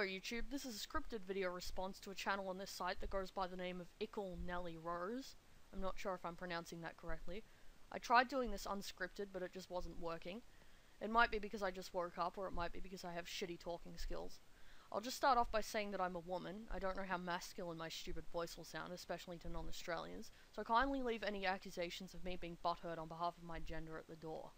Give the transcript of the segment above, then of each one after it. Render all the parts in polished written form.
YouTube, this is a scripted video response to a channel on this site that goes by the name of icklenellierose. I'm not sure if I'm pronouncing that correctly. I tried doing this unscripted, but it just wasn't working. It might be because I just woke up, or it might be because I have shitty talking skills. I'll just start off by saying that I'm a woman. I don't know how masculine my stupid voice will sound, especially to non-Australians, so kindly leave any accusations of me being butthurt on behalf of my gender at the door.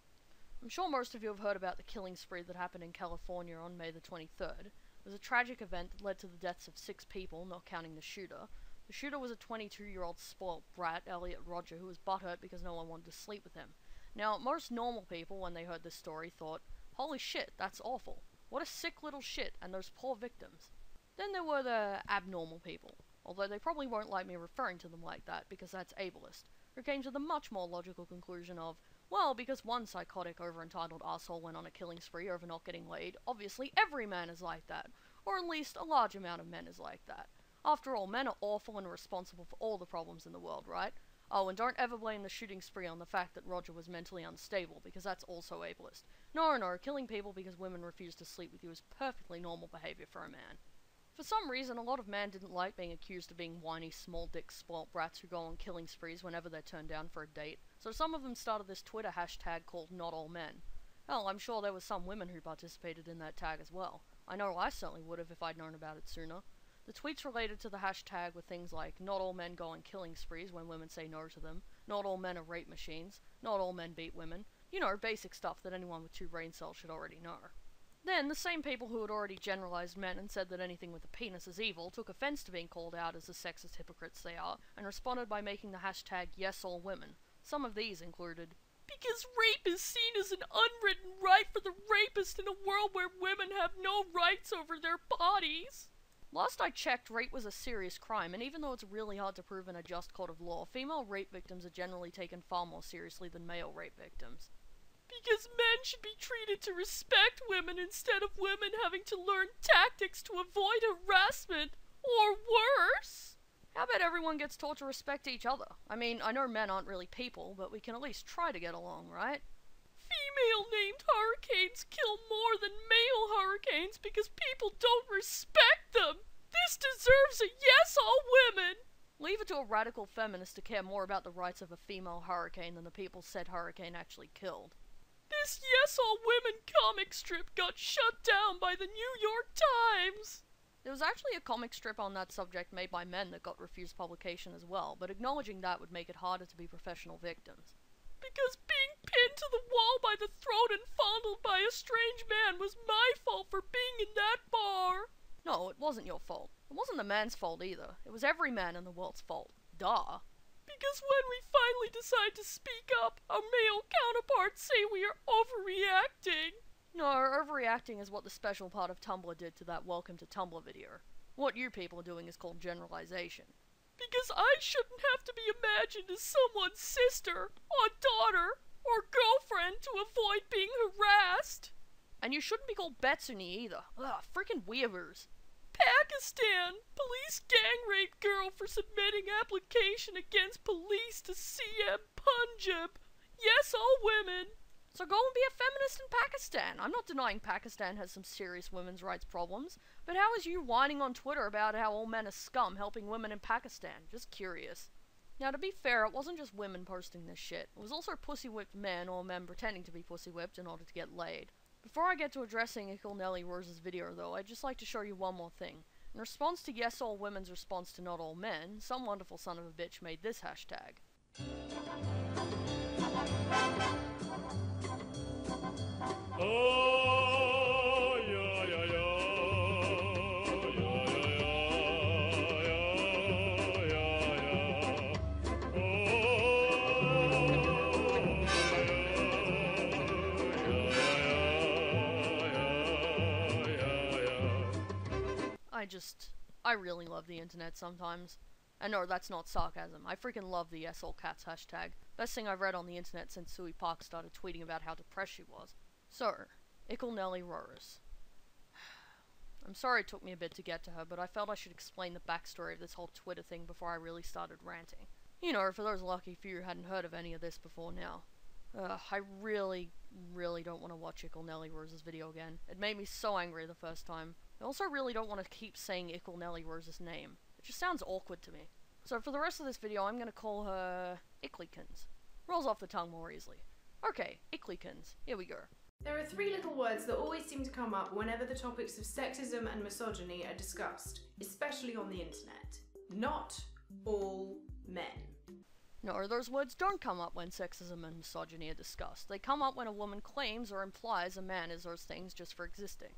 I'm sure most of you have heard about the killing spree that happened in California on May the 23rd. It was a tragic event that led to the deaths of 6 people, not counting the shooter. The shooter was a 22-year-old spoilt brat, Elliot Rodger, who was butthurt because no one wanted to sleep with him. Now, most normal people, when they heard this story, thought, holy shit, that's awful. What a sick little shit, and those poor victims. Then there were the abnormal people, although they probably won't like me referring to them like that, because that's ableist, who came to the much more logical conclusion of, well, because one psychotic over-entitled asshole went on a killing spree over not getting laid, obviously every man is like that, or at least a large amount of men is like that. After all, men are awful and responsible for all the problems in the world, right? Oh, and don't ever blame the shooting spree on the fact that Rodger was mentally unstable, because that's also ableist. No, killing people because women refuse to sleep with you is perfectly normal behavior for a man. For some reason, a lot of men didn't like being accused of being whiny, small-dick, spoilt brats who go on killing sprees whenever they're turned down for a date, so some of them started this Twitter hashtag called NotAllMen. Hell, I'm sure there were some women who participated in that tag as well. I know I certainly would have if I'd known about it sooner. The tweets related to the hashtag were things like, not all men go on killing sprees when women say no to them, not all men are rape machines, not all men beat women, you know, basic stuff that anyone with 2 brain cells should already know. Then, the same people who had already generalized men and said that anything with a penis is evil took offense to being called out as the sexist hypocrites they are, and responded by making the hashtag #YesAllWomen. Some of these included, because rape is seen as an unwritten right for the rapist in a world where women have no rights over their bodies. Last I checked, rape was a serious crime, and even though it's really hard to prove in a just court of law, female rape victims are generally taken far more seriously than male rape victims. Because men should be treated to respect women instead of women having to learn tactics to avoid harassment, or worse. How about everyone gets taught to respect each other? I mean, I know men aren't really people, but we can at least try to get along, right? Female-named hurricanes kill more than male hurricanes because people don't respect them! This deserves a yes, all women! Leave it to a radical feminist to care more about the rights of a female hurricane than the people said hurricane actually killed. This Yes All Women comic strip got shut down by the New York Times! There was actually a comic strip on that subject made by men that got refused publication as well, but acknowledging that would make it harder to be professional victims. Because being pinned to the wall by the throat and fondled by a strange man was my fault for being in that bar! No, it wasn't your fault. It wasn't the man's fault either. It was every man in the world's fault. Duh. Because when we finally decide to speak up, our male counterparts say we are overreacting. No, overreacting is what the special part of Tumblr did to that Welcome to Tumblr video. What you people are doing is called generalization. Because I shouldn't have to be imagined as someone's sister, or daughter, or girlfriend to avoid being harassed. And you shouldn't be called Betsuni either. Ugh, freaking weirdos. Pakistan! Police gang rape girl for submitting application against police to CM Punjab. Yes, all women. So go and be a feminist in Pakistan. I'm not denying Pakistan has some serious women's rights problems, but how is you whining on Twitter about how all men are scum helping women in Pakistan? Just curious. Now, to be fair, it wasn't just women posting this shit. It was also pussy-whipped men or men pretending to be pussy-whipped in order to get laid. Before I get to addressing icklenellierose's video, though, I'd just like to show you one more thing. In response to Yes All Women's response to Not All Men, some wonderful son of a bitch made this hashtag. Oh, yeah, yeah, yeah. I really love the internet sometimes. And no, that's not sarcasm. I freaking love the SLCats hashtag. Best thing I've read on the internet since Sui Park started tweeting about how depressed she was. So, icklenellierose. I'm sorry it took me a bit to get to her, but I felt I should explain the backstory of this whole Twitter thing before I really started ranting. You know, for those lucky few who hadn't heard of any of this before now. I really don't want to watch icklenellierose's video again. It made me so angry the first time. I also really don't want to keep saying icklenellierose's name. It just sounds awkward to me. So for the rest of this video, I'm going to call her Icklekins. Rolls off the tongue more easily. Okay, Icklekins. Here we go. There are three little words that always seem to come up whenever the topics of sexism and misogyny are discussed, especially on the internet. Not all men. No, those words don't come up when sexism and misogyny are discussed. They come up when a woman claims or implies a man is those things just for existing.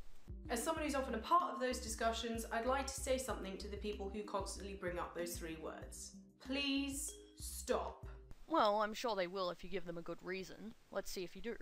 As someone who's often a part of those discussions, I'd like to say something to the people who constantly bring up those three words. Please stop. Well, I'm sure they will if you give them a good reason. Let's see if you do.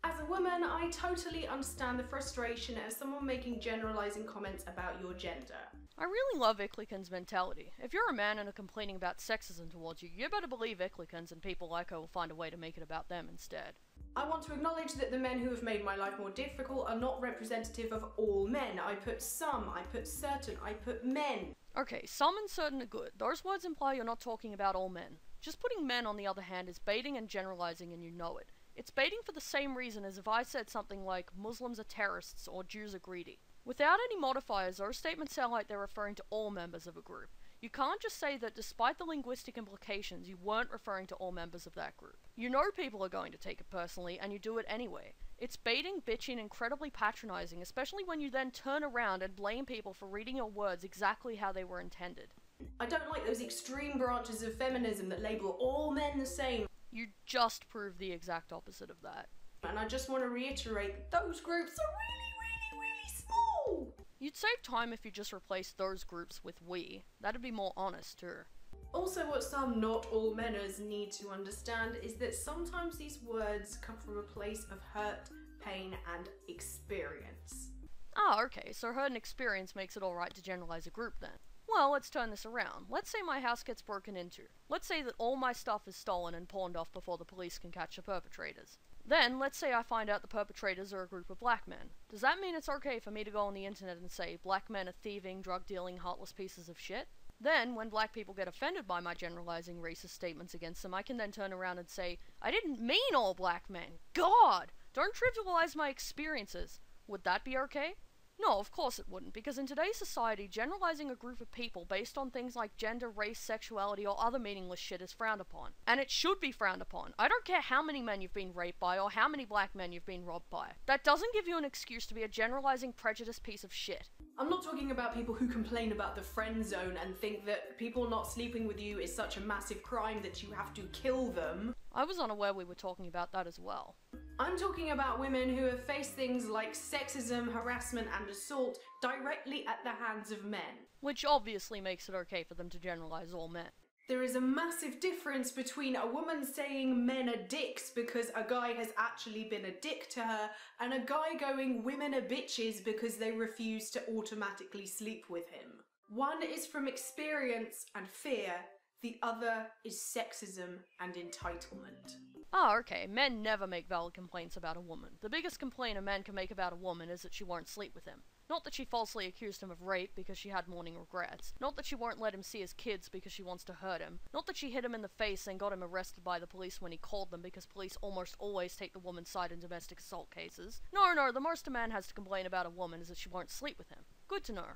As a woman, I totally understand the frustration of someone making generalizing comments about your gender. I really love Icklekins' mentality. If you're a man and are complaining about sexism towards you, you better believe Icklekins and people like her will find a way to make it about them instead. I want to acknowledge that the men who have made my life more difficult are not representative of all men. I put some, I put certain, I put men. Okay, some and certain are good. Those words imply you're not talking about all men. Just putting men on the other hand is baiting and generalizing, and you know it. It's baiting for the same reason as if I said something like Muslims are terrorists or Jews are greedy. Without any modifiers, those statements sound like they're referring to all members of a group. You can't just say that despite the linguistic implications, you weren't referring to all members of that group. You know people are going to take it personally, and you do it anyway. It's baiting, bitching, incredibly patronizing, especially when you then turn around and blame people for reading your words exactly how they were intended. I don't like those extreme branches of feminism that label all men the same. You just proved the exact opposite of that. And I just want to reiterate that those groups are really small. You'd save time if you just replaced those groups with we. That'd be more honest too. Also, what some not all menners need to understand is that sometimes these words come from a place of hurt, pain, and experience. Ah, okay, so hurt and experience makes it alright to generalize a group then. Well, let's turn this around. Let's say my house gets broken into. Let's say that all my stuff is stolen and pawned off before the police can catch the perpetrators. Then, let's say I find out the perpetrators are a group of black men. Does that mean it's okay for me to go on the internet and say, black men are thieving, drug-dealing, heartless pieces of shit? Then, when black people get offended by my generalizing racist statements against them, I can then turn around and say, I didn't mean all black men! God! Don't trivialize my experiences! Would that be okay? No, of course it wouldn't, because in today's society, generalizing a group of people based on things like gender, race, sexuality, or other meaningless shit is frowned upon. And it should be frowned upon. I don't care how many men you've been raped by, or how many black men you've been robbed by. That doesn't give you an excuse to be a generalizing, prejudiced piece of shit. I'm not talking about people who complain about the friend zone and think that people not sleeping with you is such a massive crime that you have to kill them. I was unaware we were talking about that as well. I'm talking about women who have faced things like sexism, harassment, and assault directly at the hands of men. Which obviously makes it okay for them to generalize all men. There is a massive difference between a woman saying men are dicks because a guy has actually been a dick to her, and a guy going women are bitches because they refuse to automatically sleep with him. One is from experience and fear, the other is sexism and entitlement. Ah, okay, men never make valid complaints about a woman. The biggest complaint a man can make about a woman is that she won't sleep with him. Not that she falsely accused him of rape because she had morning regrets. Not that she won't let him see his kids because she wants to hurt him. Not that she hit him in the face and got him arrested by the police when he called them because police almost always take the woman's side in domestic assault cases. No, the most a man has to complain about a woman is that she won't sleep with him. Good to know.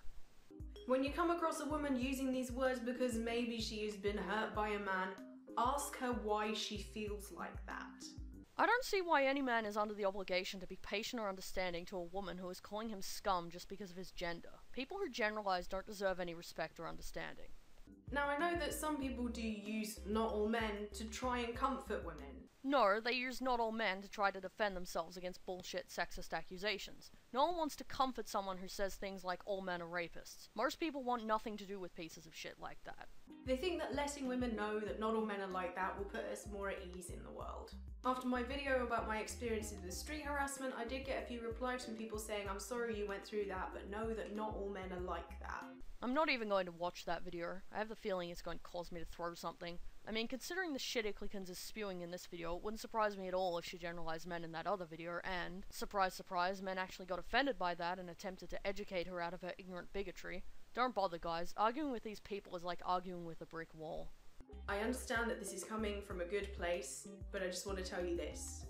When you come across a woman using these words because maybe she has been hurt by a man, ask her why she feels like that. I don't see why any man is under the obligation to be patient or understanding to a woman who is calling him scum just because of his gender. People who generalize don't deserve any respect or understanding. Now I know that some people do use not all men to try and comfort women. No, they use not all men to try to defend themselves against bullshit sexist accusations. No one wants to comfort someone who says things like all men are rapists. Most people want nothing to do with pieces of shit like that. They think that letting women know that not all men are like that will put us more at ease in the world. After my video about my experiences with street harassment, I did get a few replies from people saying I'm sorry you went through that, but know that not all men are like that. I'm not even going to watch that video. I have the feeling it's going to cause me to throw something. I mean, considering the shit Icklekins is spewing in this video, it wouldn't surprise me at all if she generalized men in that other video, and, surprise surprise, men actually got offended by that and attempted to educate her out of her ignorant bigotry. Don't bother guys, arguing with these people is like arguing with a brick wall. I understand that this is coming from a good place, but I just want to tell you this.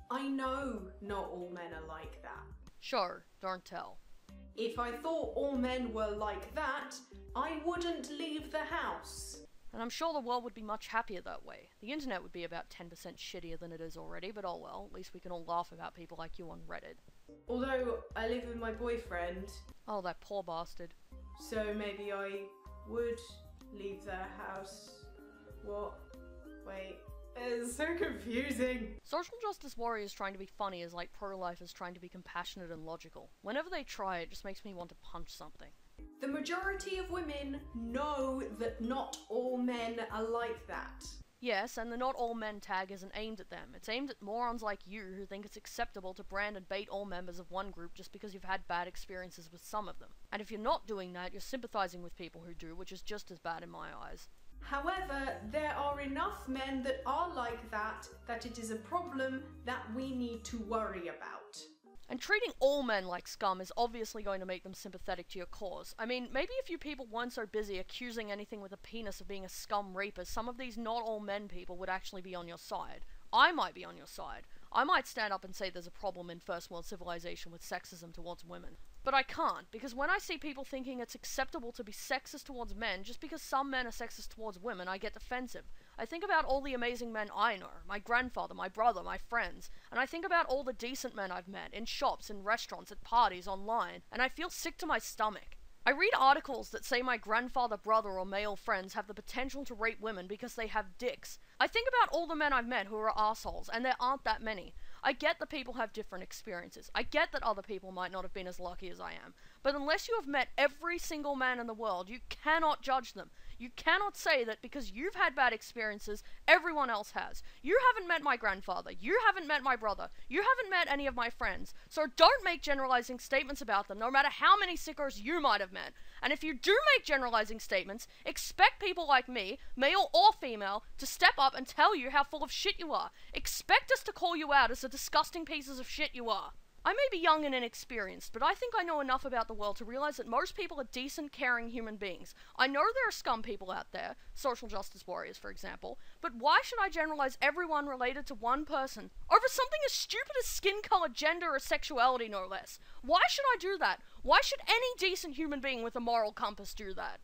I know not all men are like that. Sure, don't tell. If I thought all men were like that, I wouldn't leave the house. And I'm sure the world would be much happier that way. The internet would be about 10% shittier than it is already, but oh well, at least we can all laugh about people like you on Reddit. Although, I live with my boyfriend. Oh, that poor bastard. So maybe I would leave their house. What? Wait. It's so confusing. Social justice warriors trying to be funny is like pro-lifers trying to be compassionate and logical. Whenever they try, it just makes me want to punch something. The majority of women know that not all men are like that. Yes, and the not all men tag isn't aimed at them. It's aimed at morons like you who think it's acceptable to brand and bait all members of one group just because you've had bad experiences with some of them. And if you're not doing that, you're sympathizing with people who do, which is just as bad in my eyes. However, there are enough men that are like that it is a problem that we need to worry about. And treating all men like scum is obviously going to make them sympathetic to your cause. I mean, maybe if you people weren't so busy accusing anything with a penis of being a scum rapist, some of these not all men people would actually be on your side. I might be on your side. I might stand up and say there's a problem in first world civilization with sexism towards women. But I can't, because when I see people thinking it's acceptable to be sexist towards men just because some men are sexist towards women, I get defensive. I think about all the amazing men I know, my grandfather, my brother, my friends, and I think about all the decent men I've met, in shops, in restaurants, at parties, online, and I feel sick to my stomach. I read articles that say my grandfather, brother, or male friends have the potential to rape women because they have dicks. I think about all the men I've met who are assholes, and there aren't that many. I get that people have different experiences. I get that other people might not have been as lucky as I am. But unless you have met every single man in the world, you cannot judge them. You cannot say that because you've had bad experiences, everyone else has. You haven't met my grandfather. You haven't met my brother. You haven't met any of my friends. So don't make generalizing statements about them, no matter how many sickos you might have met. And if you do make generalizing statements, expect people like me, male or female, to step up and tell you how full of shit you are. Expect us to call you out as the disgusting pieces of shit you are. I may be young and inexperienced, but I think I know enough about the world to realize that most people are decent, caring human beings. I know there are scum people out there, social justice warriors for example, but why should I generalize everyone related to one person over something as stupid as skin color, gender, or sexuality no less? Why should I do that? Why should any decent human being with a moral compass do that?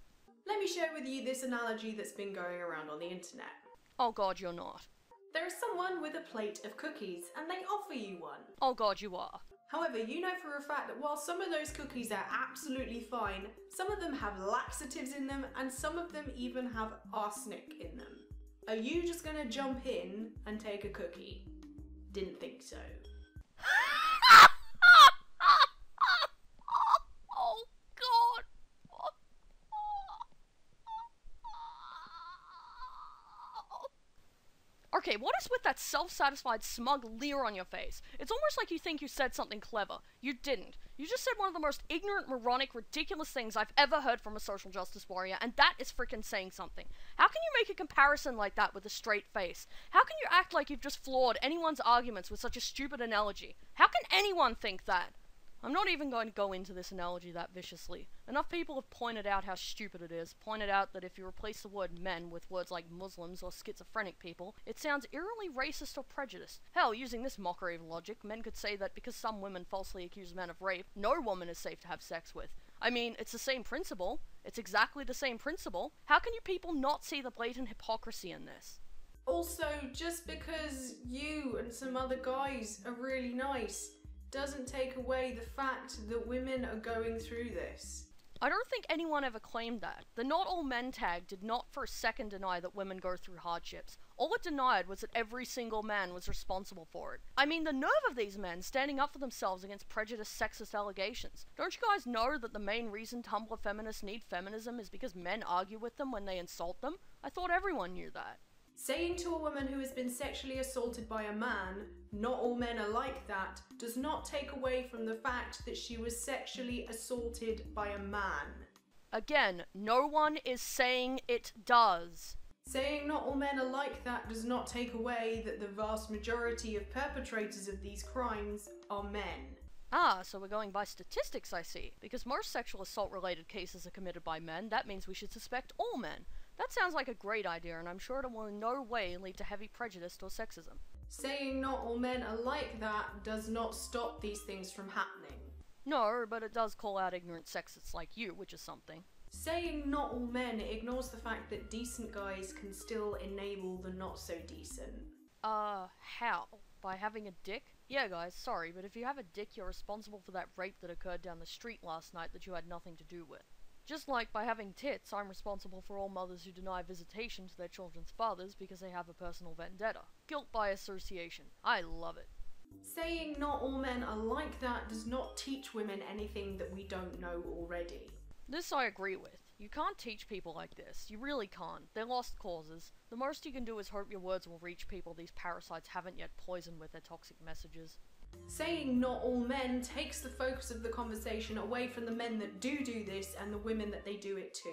Let me share with you this analogy that's been going around on the internet. Oh god, you're not. There is someone with a plate of cookies and they offer you one. Oh god, you are. However, you know for a fact that while some of those cookies are absolutely fine, some of them have laxatives in them and some of them even have arsenic in them. Are you just gonna jump in and take a cookie? Didn't think so. Oh god. Okay, what is with that self-satisfied, smug leer on your face? It's almost like you think you said something clever. You didn't. You just said one of the most ignorant, moronic, ridiculous things I've ever heard from a social justice warrior, and that is frickin' saying something. How can you make a comparison like that with a straight face? How can you act like you've just floored anyone's arguments with such a stupid analogy? How can anyone think that? I'm not even going to go into this analogy that viciously. Enough people have pointed out how stupid it is, pointed out that if you replace the word men with words like Muslims or schizophrenic people, it sounds eerily racist or prejudiced. Hell, using this mockery of logic, men could say that because some women falsely accuse men of rape, no woman is safe to have sex with. I mean, it's the same principle. It's exactly the same principle. How can you people not see the blatant hypocrisy in this? Also, just because you and some other guys are really nice doesn't take away the fact that women are going through this. I don't think anyone ever claimed that. The not all men tag did not for a second deny that women go through hardships. All it denied was that every single man was responsible for it. I mean, the nerve of these men standing up for themselves against prejudiced sexist allegations. Don't you guys know that the main reason Tumblr feminists need feminism is because men argue with them when they insult them? I thought everyone knew that. Saying to a woman who has been sexually assaulted by a man, not all men are like that, does not take away from the fact that she was sexually assaulted by a man. Again, no one is saying it does. Saying not all men are like that does not take away that the vast majority of perpetrators of these crimes are men. Ah, so we're going by statistics, I see. Because most sexual assault-related cases are committed by men, that means we should suspect all men. That sounds like a great idea, and I'm sure it will in no way lead to heavy prejudice or sexism. Saying not all men are like that does not stop these things from happening. No, but it does call out ignorant sexists like you, which is something. Saying not all men ignores the fact that decent guys can still enable the not so decent. How? By having a dick? Yeah guys, sorry, but if you have a dick, you're responsible for that rape that occurred down the street last night that you had nothing to do with. Just like by having tits, I'm responsible for all mothers who deny visitation to their children's fathers because they have a personal vendetta. Guilt by association. I love it. Saying not all men are like that does not teach women anything that we don't know already. This I agree with. You can't teach people like this. You really can't. They're lost causes. The most you can do is hope your words will reach people these parasites haven't yet poisoned with their toxic messages. Saying not all men takes the focus of the conversation away from the men that do this and the women that they do it to.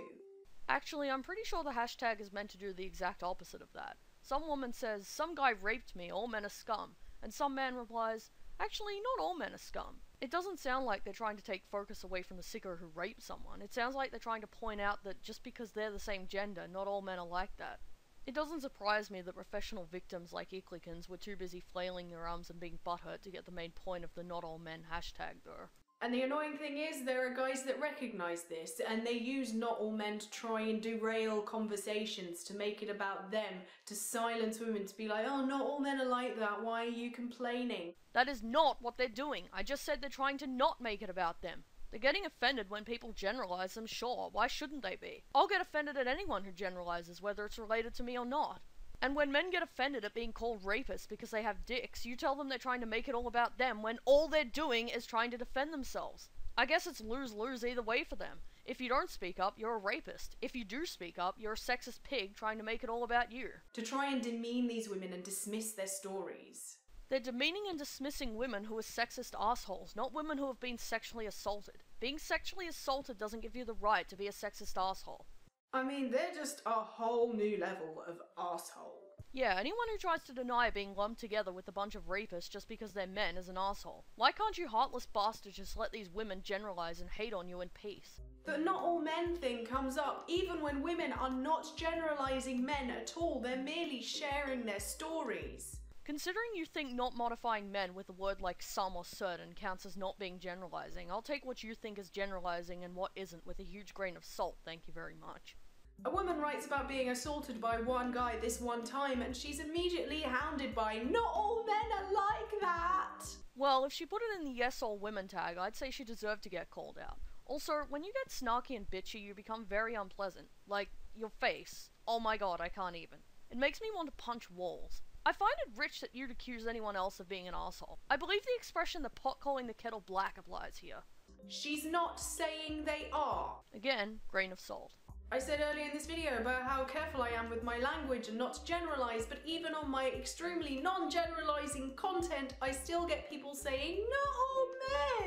Actually, I'm pretty sure the hashtag is meant to do the exact opposite of that. Some woman says, "Some guy raped me, all men are scum," and some man replies, "Actually, not all men are scum." It doesn't sound like they're trying to take focus away from the sicko who raped someone. It sounds like they're trying to point out that just because they're the same gender, not all men are like that. It doesn't surprise me that professional victims like icklenellierose were too busy flailing their arms and being butthurt to get the main point of the not all men hashtag though. And the annoying thing is, there are guys that recognise this, and they use not all men to try and derail conversations, to make it about them, to silence women, to be like, oh, not all men are like that, why are you complaining? That is not what they're doing. I just said they're trying to not make it about them. They're getting offended when people generalise them, sure, why shouldn't they be? I'll get offended at anyone who generalises, whether it's related to me or not. And when men get offended at being called rapists because they have dicks, you tell them they're trying to make it all about them when all they're doing is trying to defend themselves. I guess it's lose-lose either way for them. If you don't speak up, you're a rapist. If you do speak up, you're a sexist pig trying to make it all about you. To try and demean these women and dismiss their stories. They're demeaning and dismissing women who are sexist assholes, not women who have been sexually assaulted. Being sexually assaulted doesn't give you the right to be a sexist asshole. I mean, they're just a whole new level of asshole. Yeah, anyone who tries to deny being lumped together with a bunch of rapists just because they're men is an asshole. Why can't you heartless bastards just let these women generalize and hate on you in peace? The not all men thing comes up even when women are not generalizing men at all, they're merely sharing their stories. Considering you think not modifying men with a word like some or certain counts as not being generalizing, I'll take what you think is generalizing and what isn't with a huge grain of salt, thank you very much. A woman writes about being assaulted by one guy this one time and she's immediately hounded by, not all men are like that! Well, if she put it in the yes all women tag, I'd say she deserved to get called out. Also, when you get snarky and bitchy, you become very unpleasant. Like, your face. Oh my god, I can't even. It makes me want to punch walls. I find it rich that you'd accuse anyone else of being an asshole. I believe the expression the pot calling the kettle black applies here. She's not saying they are. Again, grain of salt. I said earlier in this video about how careful I am with my language and not to generalise, but even on my extremely non-generalising content, I still get people saying, not all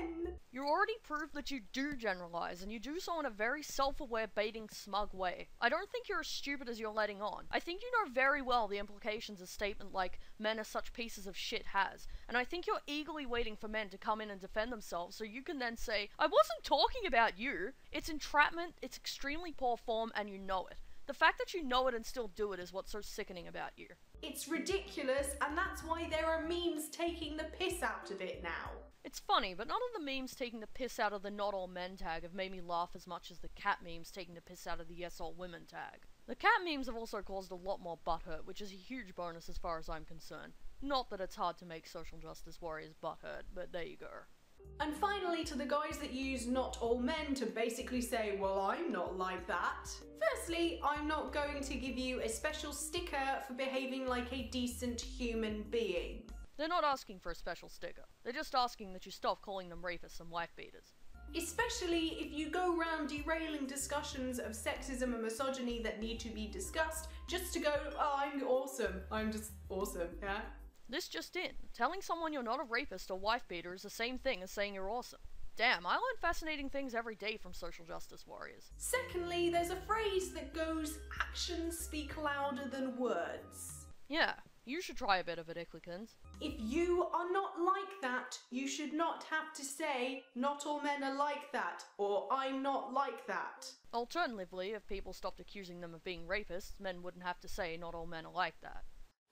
men! You already proved that you do generalise, and you do so in a very self-aware, baiting, smug way. I don't think you're as stupid as you're letting on. I think you know very well the implications a statement like, men are such pieces of shit has, and I think you're eagerly waiting for men to come in and defend themselves so you can then say, I wasn't talking about you! It's entrapment, it's extremely poor form, and you know it. The fact that you know it and still do it is what's so sickening about you. It's ridiculous, and that's why there are memes taking the piss out of it now. It's funny, but none of the memes taking the piss out of the not all men tag have made me laugh as much as the cat memes taking the piss out of the yes all women tag. The cat memes have also caused a lot more butthurt, which is a huge bonus as far as I'm concerned. Not that it's hard to make social justice warriors butthurt, but there you go. And finally, to the guys that use not all men to basically say, well, I'm not like that. Firstly, I'm not going to give you a special sticker for behaving like a decent human being. They're not asking for a special sticker. They're just asking that you stop calling them rapists and wife beaters. Especially if you go round derailing discussions of sexism and misogyny that need to be discussed just to go, oh, I'm awesome. I'm just awesome, yeah? This just in. Telling someone you're not a rapist or wife beater is the same thing as saying you're awesome. Damn, I learn fascinating things every day from social justice warriors. Secondly, there's a phrase that goes, actions speak louder than words. Yeah, you should try a bit of it, icklenellierose. If you are not like that, you should not have to say, not all men are like that, or I'm not like that. Alternatively, if people stopped accusing them of being rapists, men wouldn't have to say not all men are like that.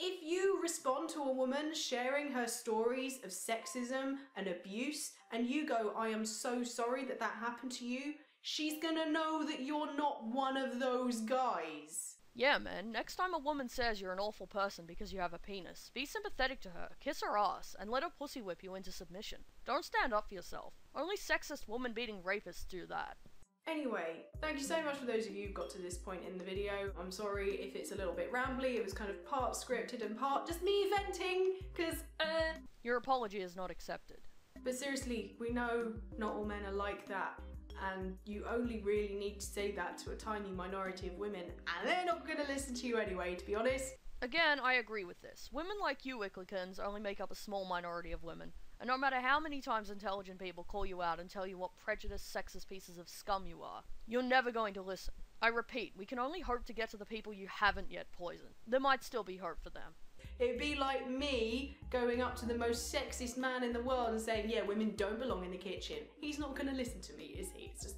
If you respond to a woman sharing her stories of sexism and abuse, and you go, I am so sorry that that happened to you, she's gonna know that you're not one of those guys. Yeah, man, next time a woman says you're an awful person because you have a penis, be sympathetic to her, kiss her ass, and let her pussy whip you into submission. Don't stand up for yourself. Only sexist woman-beating rapists do that. Anyway, thank you so much for those of you who got to this point in the video. I'm sorry if it's a little bit rambly, it was kind of part scripted and part just me venting, because Your apology is not accepted. But seriously, we know not all men are like that. And you only really need to say that to a tiny minority of women, and they're not going to listen to you anyway, to be honest. Again, I agree with this. Women like you, Icklecans, only make up a small minority of women, and no matter how many times intelligent people call you out and tell you what prejudiced, sexist pieces of scum you are, you're never going to listen. I repeat, we can only hope to get to the people you haven't yet poisoned. There might still be hope for them. It'd be like me going up to the most sexist man in the world and saying, yeah, women don't belong in the kitchen. He's not going to listen to me, is he? It's just,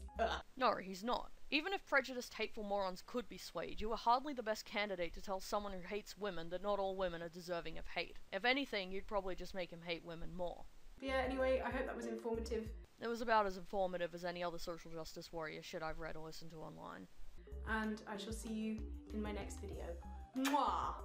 No, he's not. Even if prejudiced, hateful morons could be swayed, you are hardly the best candidate to tell someone who hates women that not all women are deserving of hate. If anything, you'd probably just make him hate women more. But yeah, anyway, I hope that was informative. It was about as informative as any other social justice warrior shit I've read or listened to online. And I shall see you in my next video. Mwah!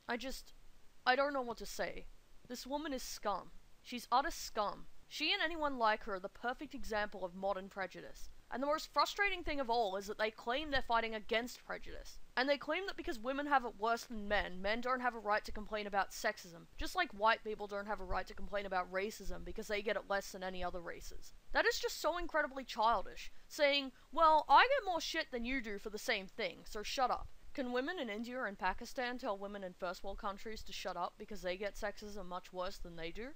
I don't know what to say. This woman is scum. She's utter scum. She and anyone like her are the perfect example of modern prejudice. And the most frustrating thing of all is that they claim they're fighting against prejudice. And they claim that because women have it worse than men don't have a right to complain about sexism, just like white people don't have a right to complain about racism because they get it less than any other races. That is just so incredibly childish, saying, well, I get more shit than you do for the same thing, so shut up. Can women in India and Pakistan tell women in first world countries to shut up because they get sexism much worse than they do?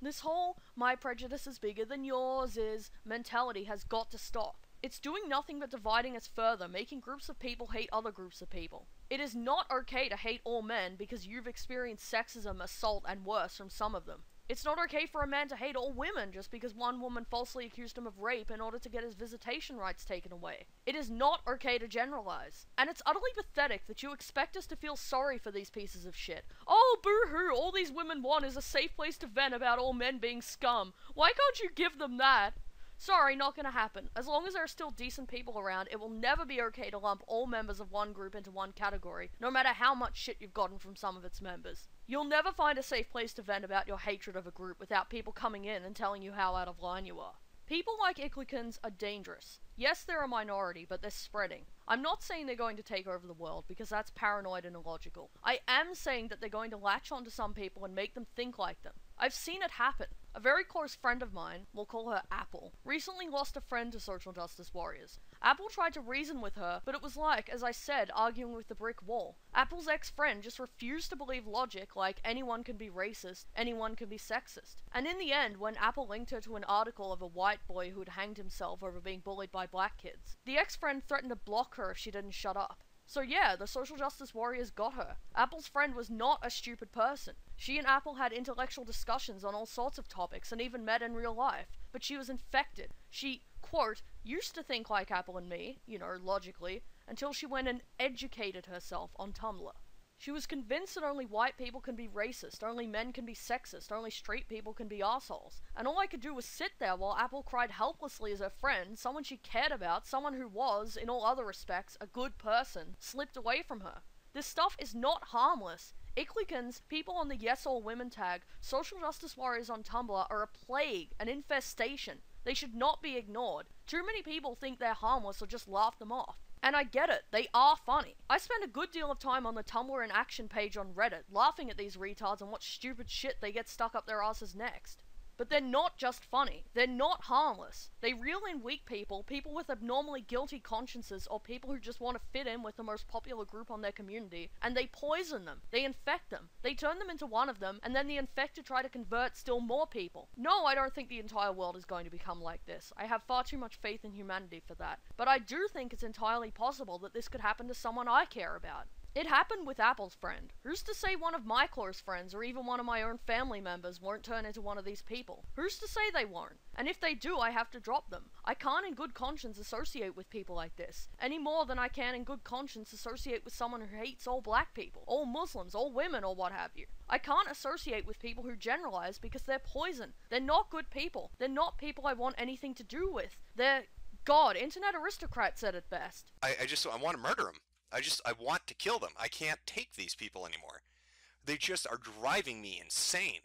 This whole, my prejudice is bigger than yours is, mentality has got to stop. It's doing nothing but dividing us further, making groups of people hate other groups of people. It is not okay to hate all men because you've experienced sexism, assault, and worse from some of them. It's not okay for a man to hate all women just because one woman falsely accused him of rape in order to get his visitation rights taken away. It is not okay to generalize. And it's utterly pathetic that you expect us to feel sorry for these pieces of shit. Oh, boo-hoo, all these women want is a safe place to vent about all men being scum. Why can't you give them that? Sorry, not gonna happen. As long as there are still decent people around, it will never be okay to lump all members of one group into one category, no matter how much shit you've gotten from some of its members. You'll never find a safe place to vent about your hatred of a group without people coming in and telling you how out of line you are. People like Icklecans are dangerous. Yes, they're a minority, but they're spreading. I'm not saying they're going to take over the world, because that's paranoid and illogical. I am saying that they're going to latch onto some people and make them think like them. I've seen it happen. A very close friend of mine, we'll call her Apple, recently lost a friend to social justice warriors. Apple tried to reason with her, but it was like, as I said, arguing with the brick wall. Apple's ex-friend just refused to believe logic like anyone can be racist, anyone can be sexist. And in the end, when Apple linked her to an article of a white boy who'd hanged himself over being bullied by black kids, the ex-friend threatened to block her if she didn't shut up. So yeah, the social justice warriors got her. Apple's friend was not a stupid person. She and Apple had intellectual discussions on all sorts of topics and even met in real life. But she was infected. She, quote, used to think like Apple and me, you know, logically, until she went and educated herself on Tumblr. She was convinced that only white people can be racist, only men can be sexist, only straight people can be assholes. And all I could do was sit there while Apple cried helplessly as her friend, someone she cared about, someone who was, in all other respects, a good person, slipped away from her. This stuff is not harmless. Icklecans, people on the Yes All Women tag, social justice warriors on Tumblr are a plague, an infestation. They should not be ignored. Too many people think they're harmless or just laugh them off. And I get it, they are funny. I spend a good deal of time on the Tumblr in Action page on Reddit, laughing at these retards and what stupid shit they get stuck up their asses next. But they're not just funny. They're not harmless. They reel in weak people, people with abnormally guilty consciences, or people who just want to fit in with the most popular group on their community, and they poison them. They infect them. They turn them into one of them, and then the infected try to convert still more people. No, I don't think the entire world is going to become like this. I have far too much faith in humanity for that. But I do think it's entirely possible that this could happen to someone I care about. It happened with Apple's friend. Who's to say one of my close friends or even one of my own family members won't turn into one of these people? Who's to say they won't? And if they do, I have to drop them. I can't in good conscience associate with people like this, any more than I can in good conscience associate with someone who hates all black people, all Muslims, all women, or what have you. I can't associate with people who generalize because they're poison. They're not good people. They're not people I want anything to do with. They're... God, InternetAristocrat said it best. I want to murder them. I want to kill them. I can't take these people anymore. They just are driving me insane.